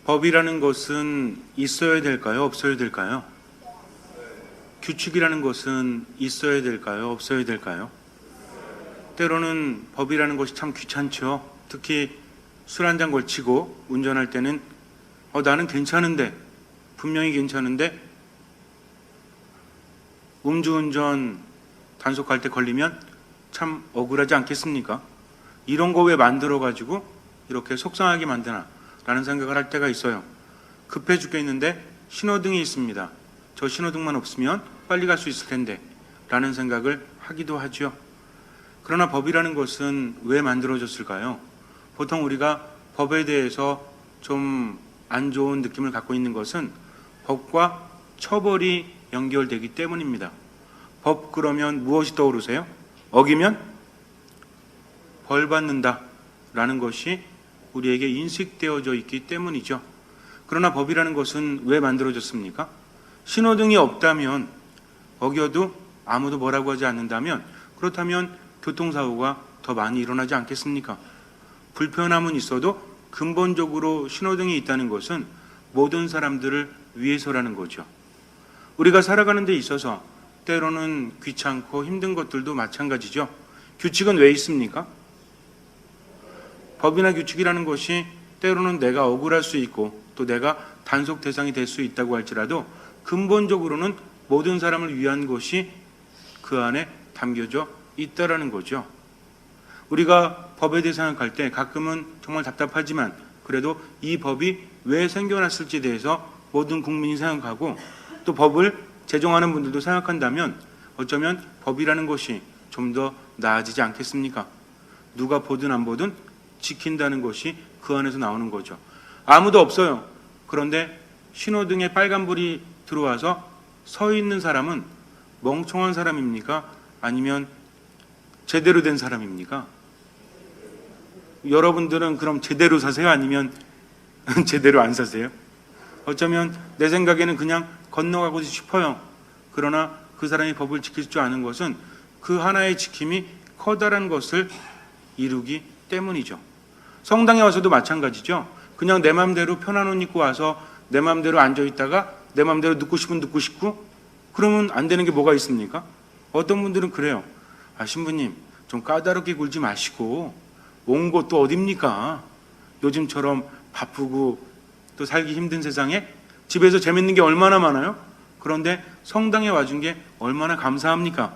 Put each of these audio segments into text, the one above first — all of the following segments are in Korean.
법이라는 것은 있어야 될까요? 없어야 될까요? 규칙이라는 것은 있어야 될까요? 없어야 될까요? 때로는 법이라는 것이 참 귀찮죠. 특히 술 한 잔 걸치고 운전할 때는 나는 괜찮은데, 분명히 괜찮은데 음주운전 단속할 때 걸리면 참 억울하지 않겠습니까? 이런 거 왜 만들어가지고 이렇게 속상하게 만드나 라는 생각을 할 때가 있어요. 급해 죽겠는데 신호등이 있습니다. 저 신호등만 없으면 빨리 갈 수 있을 텐데 라는 생각을 하기도 하죠. 그러나 법이라는 것은 왜 만들어졌을까요? 보통 우리가 법에 대해서 좀 안 좋은 느낌을 갖고 있는 것은 법과 처벌이 연결되기 때문입니다. 법 그러면 무엇이 떠오르세요? 어기면 벌 받는다 라는 것이 우리에게 인식되어져 있기 때문이죠. 그러나 법이라는 것은 왜 만들어졌습니까? 신호등이 없다면, 어겨도 아무도 뭐라고 하지 않는다면, 그렇다면 교통사고가 더 많이 일어나지 않겠습니까? 불편함은 있어도 근본적으로 신호등이 있다는 것은 모든 사람들을 위해서라는 거죠. 우리가 살아가는 데 있어서 때로는 귀찮고 힘든 것들도 마찬가지죠. 규칙은 왜 있습니까? 법이나 규칙이라는 것이 때로는 내가 억울할 수 있고 또 내가 단속 대상이 될 수 있다고 할지라도 근본적으로는 모든 사람을 위한 것이 그 안에 담겨져 있다라는 거죠. 우리가 법에 대해 생각할 때 가끔은 정말 답답하지만 그래도 이 법이 왜 생겨났을지에 대해서 모든 국민이 생각하고 또 법을 제정하는 분들도 생각한다면 어쩌면 법이라는 것이 좀 더 나아지지 않겠습니까? 누가 보든 안 보든 지킨다는 것이 그 안에서 나오는 거죠. 아무도 없어요. 그런데 신호등에 빨간불이 들어와서 서 있는 사람은 멍청한 사람입니까? 아니면 제대로 된 사람입니까? 여러분들은 그럼 제대로 사세요? 아니면 제대로 안 사세요? 어쩌면 내 생각에는 그냥 건너가고 싶어요. 그러나 그 사람이 법을 지킬 줄 아는 것은 그 하나의 지킴이 커다란 것을 이루기 때문이죠. 성당에 와서도 마찬가지죠. 그냥 내 마음대로 편한 옷 입고 와서 내 마음대로 앉아있다가 내 마음대로 듣고 싶으면 듣고 싶고 그러면 안 되는 게 뭐가 있습니까? 어떤 분들은 그래요. 신부님 좀 까다롭게 굴지 마시고 온 곳도 어딥니까? 요즘처럼 바쁘고 또 살기 힘든 세상에 집에서 재밌는 게 얼마나 많아요? 그런데 성당에 와준 게 얼마나 감사합니까?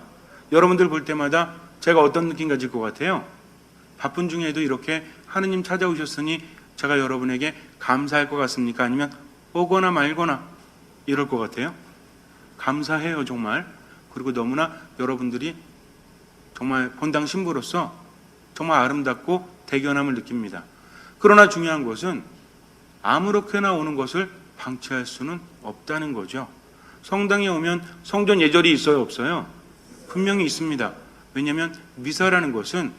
여러분들 볼 때마다 제가 어떤 느낌 가질 것 같아요? 바쁜 중에도 이렇게 하느님 찾아오셨으니 제가 여러분에게 감사할 것 같습니까? 아니면 오거나 말거나 이럴 것 같아요? 감사해요 정말. 그리고 너무나 여러분들이 정말 본당 신부로서 정말 아름답고 대견함을 느낍니다. 그러나 중요한 것은 아무렇게나 오는 것을 방치할 수는 없다는 거죠. 성당에 오면 성전 예절이 있어요 없어요? 분명히 있습니다. 왜냐하면 미사라는 것은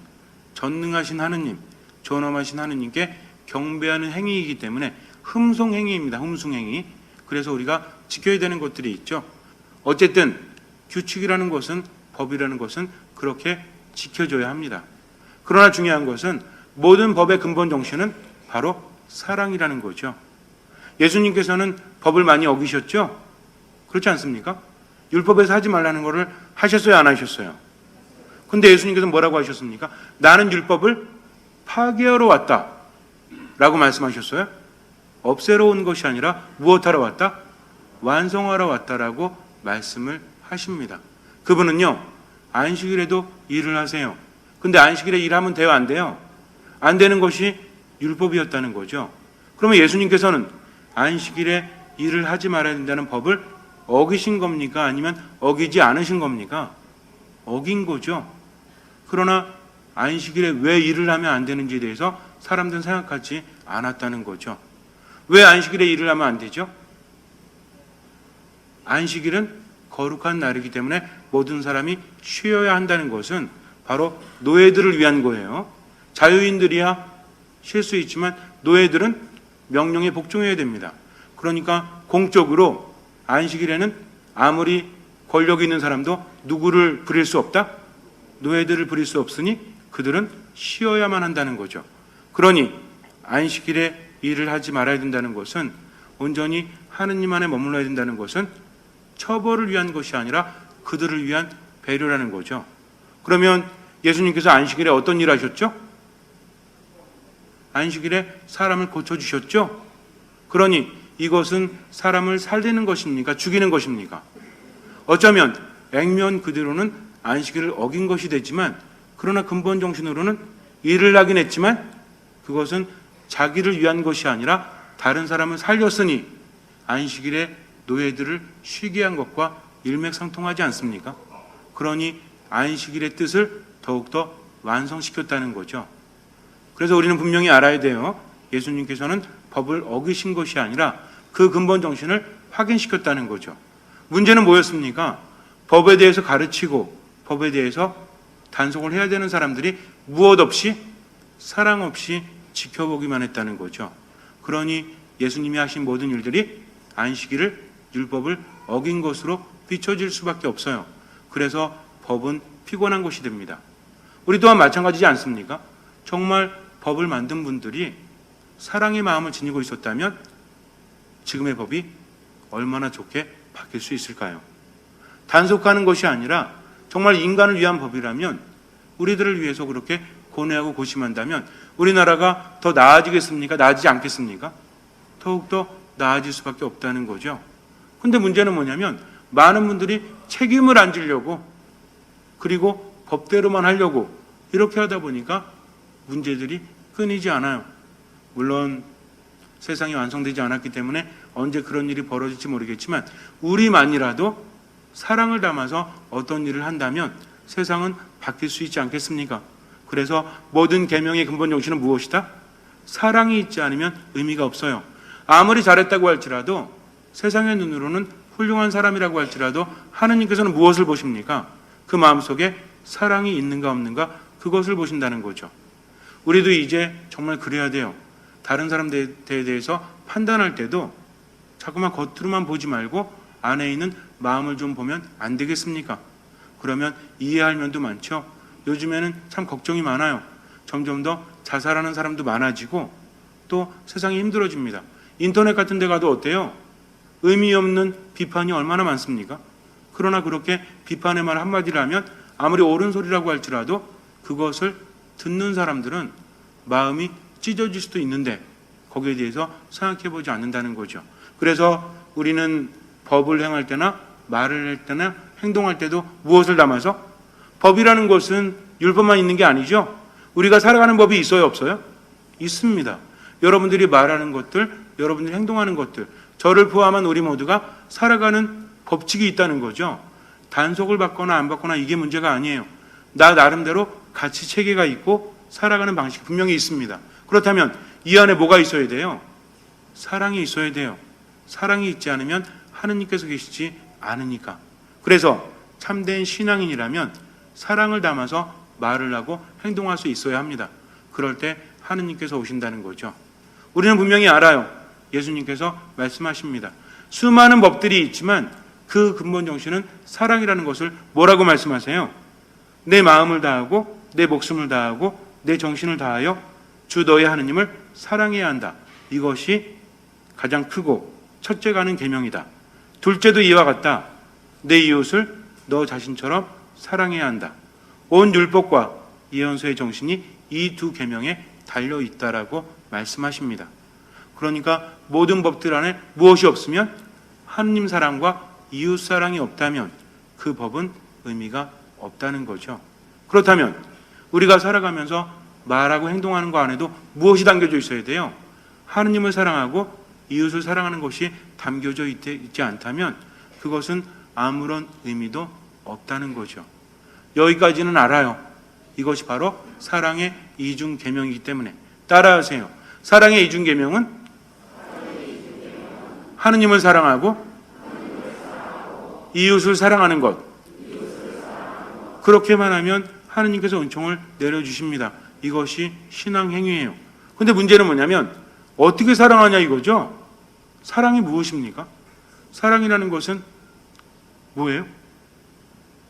전능하신 하느님, 존엄하신 하느님께 경배하는 행위이기 때문에 흠송행위입니다. 흠송행위. 그래서 우리가 지켜야 되는 것들이 있죠. 어쨌든 규칙이라는 것은, 법이라는 것은 그렇게 지켜줘야 합니다. 그러나 중요한 것은 모든 법의 근본 정신은 바로 사랑이라는 거죠. 예수님께서는 법을 많이 어기셨죠? 그렇지 않습니까? 율법에서 하지 말라는 것을 하셨어요, 안 하셨어요? 근데 예수님께서 뭐라고 하셨습니까? 나는 율법을 파괴하러 왔다 라고 말씀하셨어요. 없애러 온 것이 아니라 무엇하러 왔다? 완성하러 왔다라고 말씀을 하십니다. 그분은요, 안식일에도 일을 하세요. 근데 안식일에 일하면 돼요, 안 돼요? 안 되는 것이 율법이었다는 거죠. 그러면 예수님께서는 안식일에 일을 하지 말아야 된다는 법을 어기신 겁니까? 아니면 어기지 않으신 겁니까? 어긴 거죠. 그러나 안식일에 왜 일을 하면 안 되는지에 대해서 사람들은 생각하지 않았다는 거죠. 왜 안식일에 일을 하면 안 되죠? 안식일은 거룩한 날이기 때문에 모든 사람이 쉬어야 한다는 것은 바로 노예들을 위한 거예요. 자유인들이야 쉴 수 있지만 노예들은 명령에 복종해야 됩니다. 그러니까 공적으로 안식일에는 아무리 권력 있는 사람도 누구를 부릴 수 없다? 노예들을 부릴 수 없으니 그들은 쉬어야만 한다는 거죠. 그러니 안식일에 일을 하지 말아야 된다는 것은, 온전히 하느님 안에 머물러야 된다는 것은 처벌을 위한 것이 아니라 그들을 위한 배려라는 거죠. 그러면 예수님께서 안식일에 어떤 일을 하셨죠? 안식일에 사람을 고쳐주셨죠? 그러니 이것은 사람을 살리는 것입니까? 죽이는 것입니까? 어쩌면 액면 그대로는 안식일을 어긴 것이 되지만, 그러나 근본 정신으로는 일을 하긴 했지만 그것은 자기를 위한 것이 아니라 다른 사람을 살렸으니 안식일에 노예들을 쉬게 한 것과 일맥상통하지 않습니까? 그러니 안식일의 뜻을 더욱더 완성시켰다는 거죠. 그래서 우리는 분명히 알아야 돼요. 예수님께서는 법을 어기신 것이 아니라 그 근본 정신을 확인시켰다는 거죠. 문제는 뭐였습니까? 법에 대해서 가르치고 법에 대해서 단속을 해야 되는 사람들이 무엇 없이, 사랑 없이 지켜보기만 했다는 거죠. 그러니 예수님이 하신 모든 일들이 안식일을, 율법을 어긴 것으로 비춰질 수밖에 없어요. 그래서 법은 피곤한 것이 됩니다. 우리 또한 마찬가지지 않습니까? 정말 법을 만든 분들이 사랑의 마음을 지니고 있었다면 지금의 법이 얼마나 좋게 바뀔 수 있을까요? 단속하는 것이 아니라 정말 인간을 위한 법이라면, 우리들을 위해서 그렇게 고뇌하고 고심한다면 우리나라가 더 나아지겠습니까? 나아지지 않겠습니까? 더욱더 나아질 수밖에 없다는 거죠. 근데 문제는 뭐냐면, 많은 분들이 책임을 안 지려고, 그리고 법대로만 하려고 이렇게 하다 보니까 문제들이 끊이지 않아요. 물론 세상이 완성되지 않았기 때문에 언제 그런 일이 벌어질지 모르겠지만, 우리만이라도 사랑을 담아서 어떤 일을 한다면 세상은 바뀔 수 있지 않겠습니까? 그래서 모든 계명의 근본 정신은 무엇이다? 사랑이 있지 않으면 의미가 없어요. 아무리 잘했다고 할지라도, 세상의 눈으로는 훌륭한 사람이라고 할지라도 하느님께서는 무엇을 보십니까? 그 마음속에 사랑이 있는가 없는가, 그것을 보신다는 거죠. 우리도 이제 정말 그래야 돼요. 다른 사람들에 대해서 판단할 때도 자꾸만 겉으로만 보지 말고 안에 있는 마음을 좀 보면 안 되겠습니까? 그러면 이해할 면도 많죠. 요즘에는 참 걱정이 많아요. 점점 더 자살하는 사람도 많아지고 또 세상이 힘들어집니다. 인터넷 같은 데 가도 어때요? 의미 없는 비판이 얼마나 많습니까? 그러나 그렇게 비판의 말 한마디를 하면 아무리 옳은 소리라고 할지라도 그것을 듣는 사람들은 마음이 찢어질 수도 있는데 거기에 대해서 생각해보지 않는다는 거죠. 그래서 우리는 법을 행할 때나 말을 할 때나 행동할 때도 무엇을 담아서? 법이라는 것은 율법만 있는 게 아니죠. 우리가 살아가는 법이 있어요, 없어요? 있습니다. 여러분들이 말하는 것들, 여러분들이 행동하는 것들, 저를 포함한 우리 모두가 살아가는 법칙이 있다는 거죠. 단속을 받거나 안 받거나 이게 문제가 아니에요. 나 나름대로 가치 체계가 있고 살아가는 방식이 분명히 있습니다. 그렇다면 이 안에 뭐가 있어야 돼요? 사랑이 있어야 돼요. 사랑이 있지 않으면 하느님께서 계시지 않으니까. 그래서 참된 신앙인이라면 사랑을 담아서 말을 하고 행동할 수 있어야 합니다. 그럴 때 하느님께서 오신다는 거죠. 우리는 분명히 알아요. 예수님께서 말씀하십니다. 수많은 법들이 있지만 그 근본 정신은 사랑이라는 것을 뭐라고 말씀하세요? 내 마음을 다하고 내 목숨을 다하고 내 정신을 다하여 주 너의 하느님을 사랑해야 한다. 이것이 가장 크고 첫째가 하는 계명이다. 둘째도 이와 같다. 내 이웃을 너 자신처럼 사랑해야 한다. 온 율법과 예언서의 정신이 이 두 계명에 달려 있다라고 말씀하십니다. 그러니까 모든 법들 안에 무엇이 없으면 하느님 사랑과 이웃 사랑이 없다면 그 법은 의미가 없다는 거죠. 그렇다면 우리가 살아가면서 말하고 행동하는 거 안에도 무엇이 담겨져 있어야 돼요? 하느님을 사랑하고 이웃을 사랑하는 것이 담겨져 있지 않다면 그것은 아무런 의미도 없다는 거죠. 여기까지는 알아요. 이것이 바로 사랑의 이중 계명이기 때문에 따라하세요. 사랑의 이중 계명은 하느님을 사랑하고 이웃을 사랑하는 것. 그렇게만 하면 하느님께서 은총을 내려주십니다. 이것이 신앙 행위예요. 근데 문제는 뭐냐면 어떻게 사랑하냐 이거죠. 사랑이 무엇입니까? 사랑이라는 것은 뭐예요?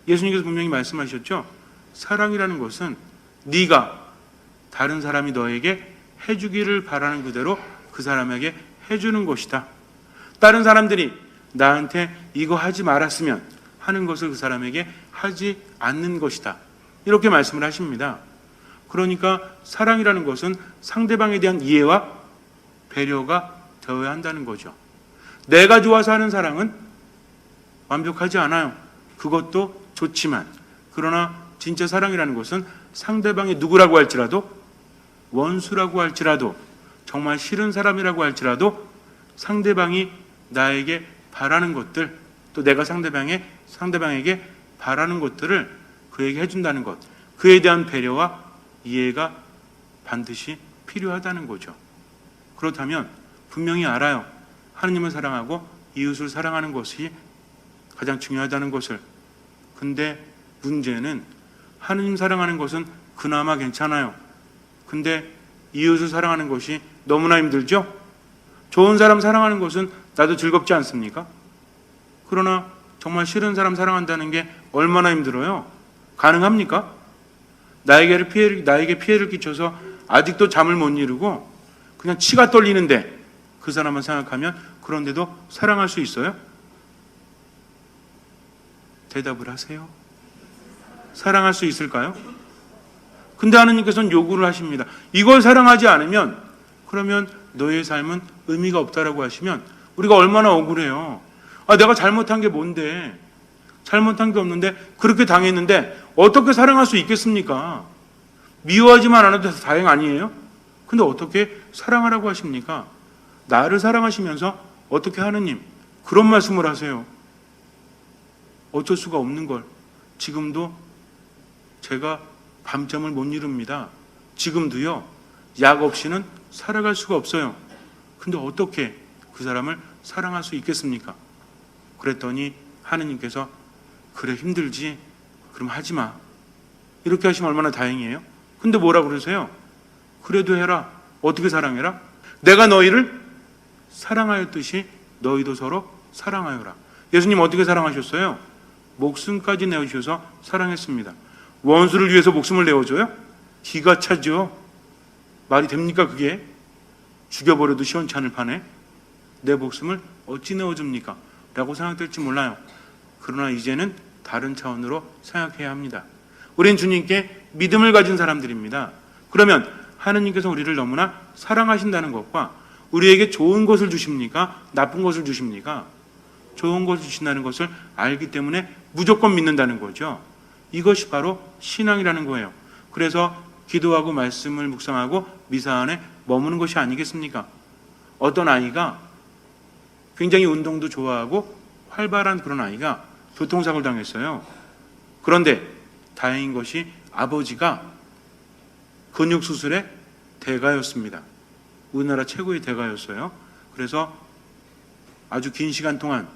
예수님께서 분명히 말씀하셨죠. 사랑이라는 것은 네가 다른 사람이 너에게 해주기를 바라는 그대로 그 사람에게 해주는 것이다. 다른 사람들이 나한테 이거 하지 말았으면 하는 것을 그 사람에게 하지 않는 것이다. 이렇게 말씀을 하십니다. 그러니까 사랑이라는 것은 상대방에 대한 이해와 배려가 되어야 한다는 거죠. 내가 좋아서 하는 사랑은 완벽하지 않아요. 그것도 좋지만, 그러나 진짜 사랑이라는 것은 상대방이 누구라고 할지라도, 원수라고 할지라도, 정말 싫은 사람이라고 할지라도 상대방이 나에게 바라는 것들, 또 내가 상대방에게 바라는 것들을 그에게 해준다는 것, 그에 대한 배려와 이해가 반드시 필요하다는 거죠. 그렇다면 분명히 알아요. 하느님을 사랑하고 이웃을 사랑하는 것이 가장 중요하다는 것을. 근데 문제는 하느님 사랑하는 것은 그나마 괜찮아요. 근데 이웃을 사랑하는 것이 너무나 힘들죠? 좋은 사람 사랑하는 것은 나도 즐겁지 않습니까? 그러나 정말 싫은 사람 사랑한다는 게 얼마나 힘들어요? 가능합니까? 나에게 피해를 끼쳐서 아직도 잠을 못 이루고 그냥 치가 떨리는데 그 사람만 생각하면 그런데도 사랑할 수 있어요? 대답을 하세요. 사랑할 수 있을까요? 근데 하느님께서는 요구를 하십니다. 이걸 사랑하지 않으면 그러면 너의 삶은 의미가 없다라고 하시면 우리가 얼마나 억울해요. 내가 잘못한 게 뭔데? 잘못한 게 없는데 그렇게 당했는데 어떻게 사랑할 수 있겠습니까? 미워하지만 않아도 다행 아니에요? 근데 어떻게 사랑하라고 하십니까? 나를 사랑하시면서 어떻게 하느님 그런 말씀을 하세요? 어쩔 수가 없는 걸. 지금도 제가 밤잠을 못 이룹니다. 지금도요. 약 없이는 살아갈 수가 없어요. 근데 어떻게 그 사람을 사랑할 수 있겠습니까? 그랬더니 하느님께서 그래 힘들지? 그럼 하지 마. 이렇게 하시면 얼마나 다행이에요? 근데 뭐라 그러세요? 그래도 해라. 어떻게 사랑해라? 내가 너희를 사랑하였듯이 너희도 서로 사랑하여라. 예수님 어떻게 사랑하셨어요? 목숨까지 내어주셔서 사랑했습니다. 원수를 위해서 목숨을 내어줘요? 기가 차죠. 말이 됩니까 그게? 죽여버려도 시원치 않을 판에 내 목숨을 어찌 내어줍니까? 라고 생각될지 몰라요. 그러나 이제는 다른 차원으로 생각해야 합니다. 우린 주님께 믿음을 가진 사람들입니다. 그러면 하느님께서 우리를 너무나 사랑하신다는 것과 우리에게 좋은 것을 주십니까? 나쁜 것을 주십니까? 좋은 것을 주신다는 것을 알기 때문에 무조건 믿는다는 거죠. 이것이 바로 신앙이라는 거예요. 그래서 기도하고 말씀을 묵상하고 미사 안에 머무는 것이 아니겠습니까? 어떤 아이가 굉장히 운동도 좋아하고 활발한 그런 아이가 교통사고를 당했어요. 그런데 다행인 것이 아버지가 근육수술의 대가였습니다. 우리나라 최고의 대가였어요. 그래서 아주 긴 시간 동안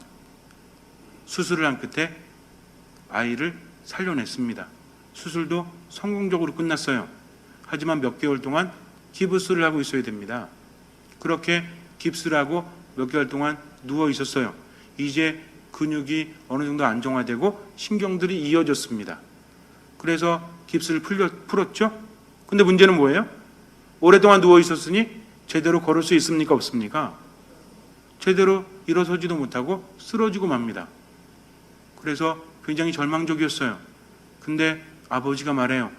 수술을 한 끝에 아이를 살려냈습니다. 수술도 성공적으로 끝났어요. 하지만 몇 개월 동안 기부스를 하고 있어야 됩니다. 그렇게 깁스를 하고 몇 개월 동안 누워 있었어요. 이제 근육이 어느 정도 안정화되고 신경들이 이어졌습니다. 그래서 깁스를 풀었죠. 근데 문제는 뭐예요? 오랫동안 누워 있었으니 제대로 걸을 수 있습니까? 없습니까? 제대로 일어서지도 못하고 쓰러지고 맙니다. 그래서 굉장히 절망적이었어요. 근데 아버지가 말해요.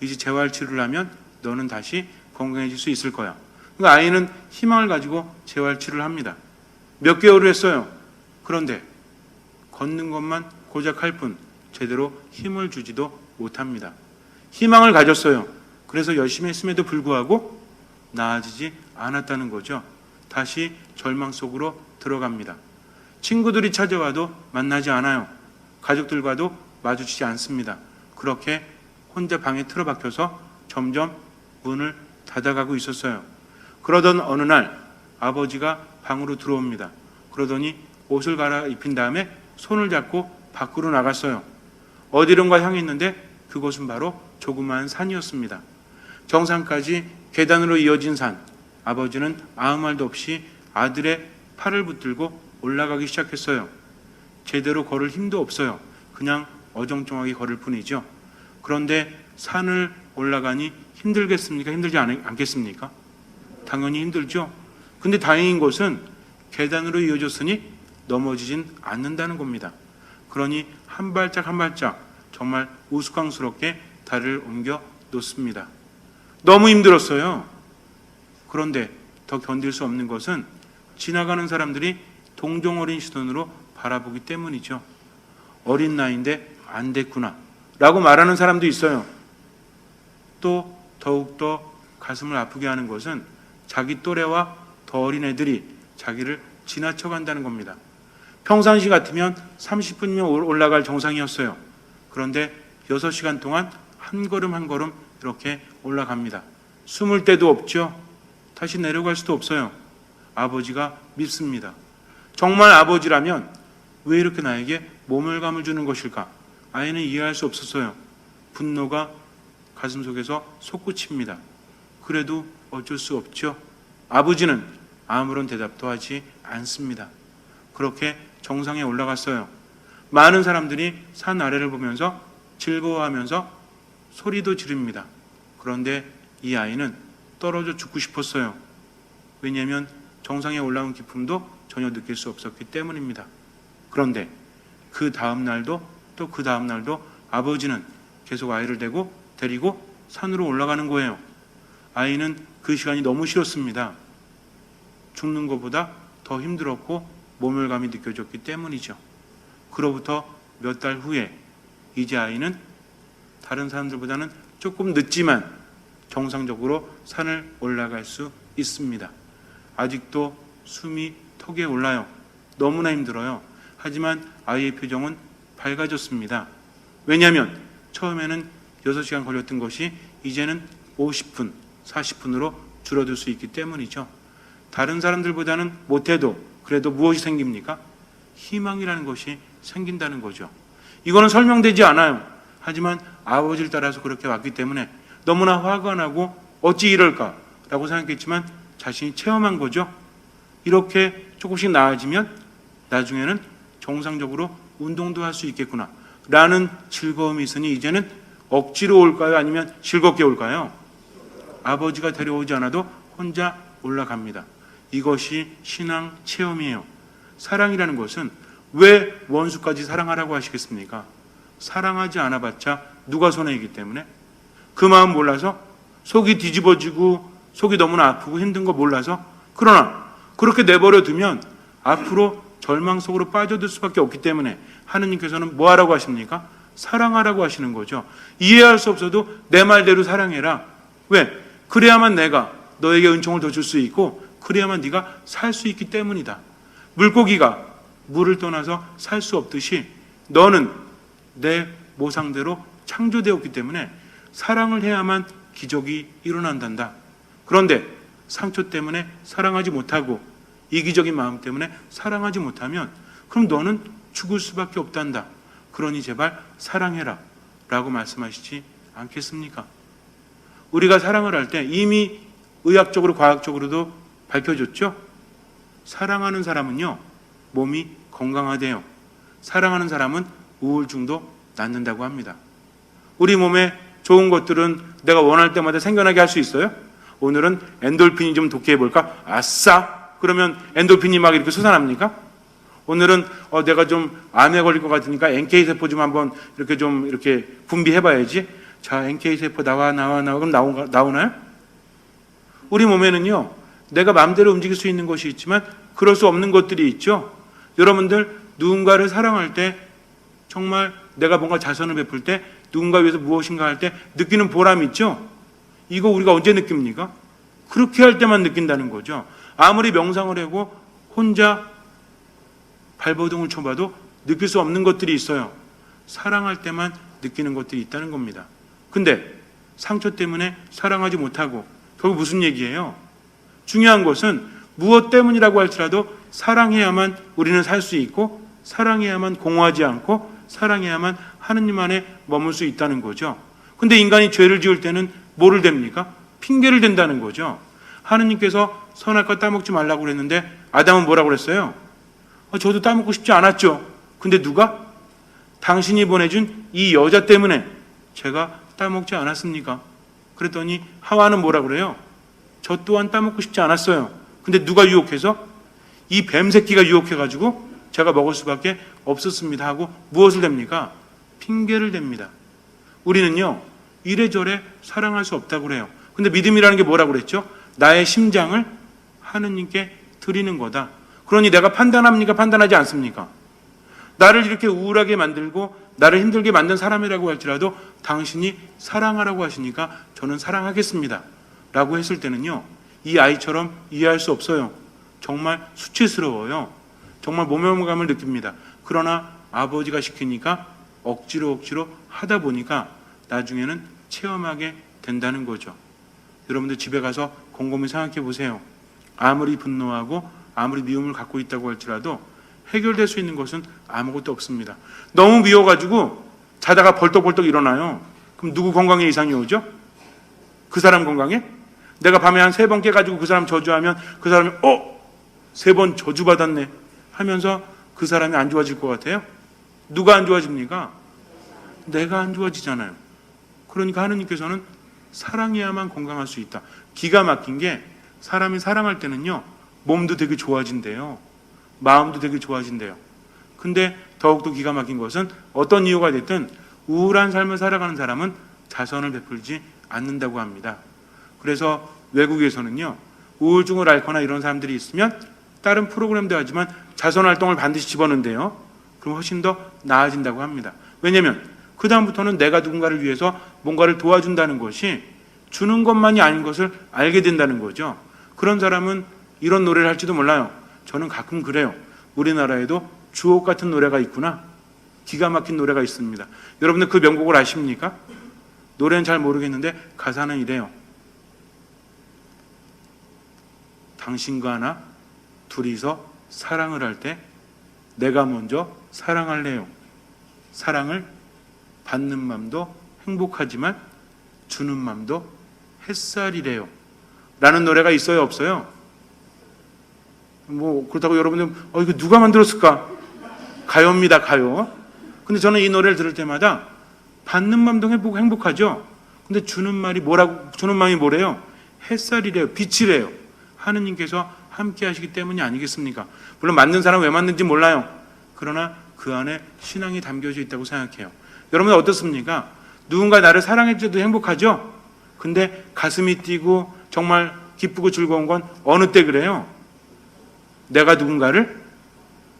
이제 재활치료를 하면 너는 다시 건강해질 수 있을 거야. 그러니까 아이는 희망을 가지고 재활치료를 합니다. 몇 개월을 했어요. 그런데 걷는 것만 고작 할 뿐 제대로 힘을 주지도 못합니다. 희망을 가졌어요. 그래서 열심히 했음에도 불구하고 나아지지 않았다는 거죠. 다시 절망 속으로 들어갑니다. 친구들이 찾아와도 만나지 않아요. 가족들과도 마주치지 않습니다. 그렇게 혼자 방에 틀어박혀서 점점 문을 닫아가고 있었어요. 그러던 어느 날 아버지가 방으로 들어옵니다. 그러더니 옷을 갈아입힌 다음에 손을 잡고 밖으로 나갔어요. 어디론가 향했는데 그곳은 바로 조그마한 산이었습니다. 정상까지 계단으로 이어진 산. 아버지는 아무 말도 없이 아들의 팔을 붙들고 올라가기 시작했어요. 제대로 걸을 힘도 없어요. 그냥 어정쩡하게 걸을 뿐이죠. 그런데 산을 올라가니 힘들겠습니까? 힘들지 않겠습니까? 당연히 힘들죠. 근데 다행인 것은 계단으로 이어졌으니 넘어지진 않는다는 겁니다. 그러니 한 발짝 한 발짝 정말 우스꽝스럽게 다리를 옮겨 놓습니다. 너무 힘들었어요. 그런데 더 견딜 수 없는 것은 지나가는 사람들이 동정 어린 시선으로 바라보기 때문이죠. 어린 나이인데 안 됐구나 라고 말하는 사람도 있어요. 또 더욱더 가슴을 아프게 하는 것은 자기 또래와 더 어린 애들이 자기를 지나쳐 간다는 겁니다. 평상시 같으면 30분이면 올라갈 정상이었어요. 그런데 6시간 동안 한 걸음 한 걸음 이렇게 올라갑니다. 숨을 데도 없죠. 다시 내려갈 수도 없어요. 아버지가 밉습니다. 정말 아버지라면 왜 이렇게 나에게 모멸감을 주는 것일까? 아이는 이해할 수 없었어요. 분노가 가슴속에서 솟구칩니다. 그래도 어쩔 수 없죠. 아버지는 아무런 대답도 하지 않습니다. 그렇게 정상에 올라갔어요. 많은 사람들이 산 아래를 보면서 즐거워하면서 소리도 지릅니다. 그런데 이 아이는 떨어져 죽고 싶었어요. 왜냐하면 정상에 올라온 기쁨도 전혀 느낄 수 없었기 때문입니다. 그런데 그 다음 날도 또 그 다음 날도 아버지는 계속 아이를 데리고 산으로 올라가는 거예요. 아이는 그 시간이 너무 싫었습니다. 죽는 것보다 더 힘들었고 모멸감이 느껴졌기 때문이죠. 그로부터 몇 달 후에 이제 아이는 다른 사람들보다는 조금 늦지만 정상적으로 산을 올라갈 수 있습니다. 아직도 숨이 턱에 올라요. 너무나 힘들어요. 하지만 아이의 표정은 밝아졌습니다. 왜냐하면 처음에는 6시간 걸렸던 것이 이제는 50분, 40분으로 줄어들 수 있기 때문이죠. 다른 사람들보다는 못해도 그래도 무엇이 생깁니까? 희망이라는 것이 생긴다는 거죠. 이거는 설명되지 않아요. 하지만 아버지를 따라서 그렇게 왔기 때문에 너무나 화가 나고 어찌 이럴까라고 생각했지만 자신이 체험한 거죠. 이렇게 조금씩 나아지면 나중에는 정상적으로 운동도 할 수 있겠구나 라는 즐거움이 있으니 이제는 억지로 올까요? 아니면 즐겁게 올까요? 아버지가 데려오지 않아도 혼자 올라갑니다. 이것이 신앙 체험이에요. 사랑이라는 것은 왜 원수까지 사랑하라고 하시겠습니까? 사랑하지 않아봤자 누가 손해이기 때문에 그 마음 몰라서 속이 뒤집어지고 속이 너무나 아프고 힘든 거 몰라서 그러나 그렇게 내버려 두면 앞으로 절망 속으로 빠져들 수밖에 없기 때문에 하느님께서는 뭐 하라고 하십니까? 사랑하라고 하시는 거죠. 이해할 수 없어도 내 말대로 사랑해라. 왜? 그래야만 내가 너에게 은총을 더 줄 수 있고 그래야만 네가 살 수 있기 때문이다. 물고기가 물을 떠나서 살 수 없듯이 너는 내 모상대로 창조되었기 때문에 사랑을 해야만 기적이 일어난단다. 그런데 상처 때문에 사랑하지 못하고 이기적인 마음 때문에 사랑하지 못하면 그럼 너는 죽을 수밖에 없단다. 그러니 제발 사랑해라 라고 말씀하시지 않겠습니까? 우리가 사랑을 할 때 이미 의학적으로 과학적으로도 밝혀졌죠. 사랑하는 사람은요 몸이 건강하대요. 사랑하는 사람은 우울증도 낫는다고 합니다. 우리 몸에 좋은 것들은 내가 원할 때마다 생겨나게 할 수 있어요. 오늘은 엔돌핀이 좀 독해해 볼까? 아싸! 그러면 엔돌핀이 막 이렇게 솟아납니까? 오늘은 내가 좀 암에 걸릴 것 같으니까 NK세포 좀 한번 이렇게 좀 이렇게 분비해 봐야지. 자, NK세포 나와. 그럼 나오나요? 우리 몸에는요, 내가 마음대로 움직일 수 있는 것이 있지만 그럴 수 없는 것들이 있죠. 여러분들 누군가를 사랑할 때 정말 내가 뭔가 자선을 베풀 때 누군가 위해서 무엇인가 할 때 느끼는 보람 있죠. 이거 우리가 언제 느낍니까? 그렇게 할 때만 느낀다는 거죠. 아무리 명상을 하고 혼자 발버둥을 쳐봐도 느낄 수 없는 것들이 있어요. 사랑할 때만 느끼는 것들이 있다는 겁니다. 근데 상처 때문에 사랑하지 못하고 결국 무슨 얘기예요? 중요한 것은 무엇 때문이라고 할지라도 사랑해야만 우리는 살 수 있고 사랑해야만 공허하지 않고 사랑해야만 하느님 안에 머물 수 있다는 거죠. 근데 인간이 죄를 지을 때는 뭐를 댑니까? 핑계를 댄다는 거죠. 하느님께서 선악과 따먹지 말라고 그랬는데 아담은 뭐라고 그랬어요? 저도 따먹고 싶지 않았죠. 근데 누가? 당신이 보내준 이 여자 때문에 제가 따먹지 않았습니까? 그랬더니 하와는 뭐라고 그래요? 저 또한 따먹고 싶지 않았어요. 근데 누가 유혹해서? 이 뱀새끼가 유혹해가지고 제가 먹을 수밖에 없었습니다 하고 무엇을 댑니까? 핑계를 댑니다. 우리는요, 이래저래 사랑할 수 없다고 그래요. 근데 믿음이라는 게 뭐라고 그랬죠? 나의 심장을 하느님께 드리는 거다. 그러니 내가 판단합니까? 판단하지 않습니까? 나를 이렇게 우울하게 만들고 나를 힘들게 만든 사람이라고 할지라도 당신이 사랑하라고 하시니까 저는 사랑하겠습니다 라고 했을 때는요, 이 아이처럼 이해할 수 없어요. 정말 수치스러워요. 정말 모멸감을 느낍니다. 그러나 아버지가 시키니까 억지로 하다 보니까 나중에는 체험하게 된다는 거죠. 여러분들 집에 가서 곰곰이 생각해 보세요. 아무리 분노하고 아무리 미움을 갖고 있다고 할지라도 해결될 수 있는 것은 아무것도 없습니다. 너무 미워가지고 자다가 벌떡벌떡 일어나요. 그럼 누구 건강에 이상이 오죠? 그 사람 건강에? 내가 밤에 한 3번 깨가지고 그 사람 저주하면 그 사람이 3번 저주받았네 하면서 그 사람이 안 좋아질 것 같아요? 누가 안 좋아집니까? 내가 안 좋아지잖아요. 그러니까 하느님께서는 사랑해야만 건강할 수 있다. 기가 막힌 게 사람이 사랑할 때는요, 몸도 되게 좋아진대요. 마음도 되게 좋아진대요. 근데 더욱더 기가 막힌 것은 어떤 이유가 됐든 우울한 삶을 살아가는 사람은 자선을 베풀지 않는다고 합니다. 그래서 외국에서는요, 우울증을 앓거나 이런 사람들이 있으면 다른 프로그램도 하지만 자선활동을 반드시 집어넣는데요. 그럼 훨씬 더 나아진다고 합니다. 왜냐하면 그 다음부터는 내가 누군가를 위해서 뭔가를 도와준다는 것이 주는 것만이 아닌 것을 알게 된다는 거죠. 그런 사람은 이런 노래를 할지도 몰라요. 저는 가끔 그래요. 우리나라에도 주옥 같은 노래가 있구나. 기가 막힌 노래가 있습니다. 여러분들 그 명곡을 아십니까? 노래는 잘 모르겠는데 가사는 이래요. 당신과 나 둘이서 사랑을 할 때 내가 먼저 사랑할래요. 사랑을 받는 맘도 행복하지만 주는 맘도 햇살이래요. 라는 노래가 있어요, 없어요? 그렇다고 여러분들 이거 누가 만들었을까? 가요입니다, 가요. 근데 저는 이 노래를 들을 때마다 받는 맘도 행복하죠. 근데 주는 마음이 뭐래요? 햇살이래요, 빛이래요. 하느님께서 함께 하시기 때문이 아니겠습니까? 물론 만든 사람 왜 만든지 몰라요. 그러나 그 안에 신앙이 담겨져 있다고 생각해요. 여러분 어떻습니까? 누군가 나를 사랑해 줘도 행복하죠? 근데 가슴이 뛰고 정말 기쁘고 즐거운 건 어느 때 그래요? 내가 누군가를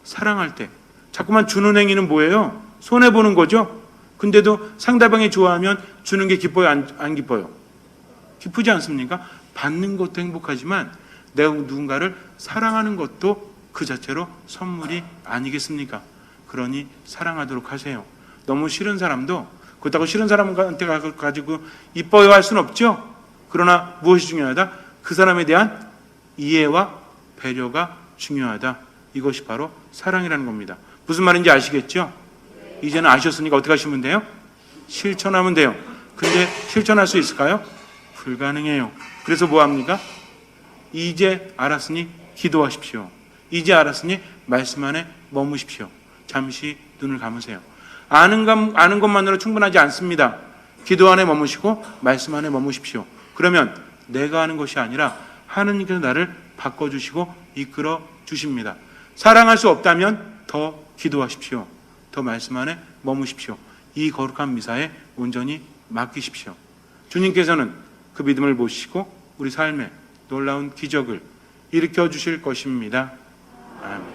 사랑할 때. 자꾸만 주는 행위는 뭐예요? 손해보는 거죠? 근데도 상대방이 좋아하면 주는 게 기뻐요? 안 기뻐요? 기쁘지 않습니까? 받는 것도 행복하지만 내가 누군가를 사랑하는 것도 그 자체로 선물이 아니겠습니까? 그러니 사랑하도록 하세요. 너무 싫은 사람도 그렇다고 싫은 사람한테 가지고 이뻐요 할 수는 없죠. 그러나 무엇이 중요하다? 그 사람에 대한 이해와 배려가 중요하다. 이것이 바로 사랑이라는 겁니다. 무슨 말인지 아시겠죠? 이제는 아셨으니까 어떻게 하시면 돼요? 실천하면 돼요. 근데 실천할 수 있을까요? 불가능해요. 그래서 뭐 합니까? 이제 알았으니 기도하십시오. 이제 알았으니 말씀 안에 머무십시오. 잠시 눈을 감으세요. 아는 것만으로 충분하지 않습니다. 기도 안에 머무시고 말씀 안에 머무십시오. 그러면 내가 하는 것이 아니라 하느님께서 나를 바꿔주시고 이끌어 주십니다. 사랑할 수 없다면 더 기도하십시오. 더 말씀 안에 머무십시오. 이 거룩한 미사에 온전히 맡기십시오. 주님께서는 그 믿음을 보시고 우리 삶에 놀라운 기적을 일으켜 주실 것입니다. 아멘.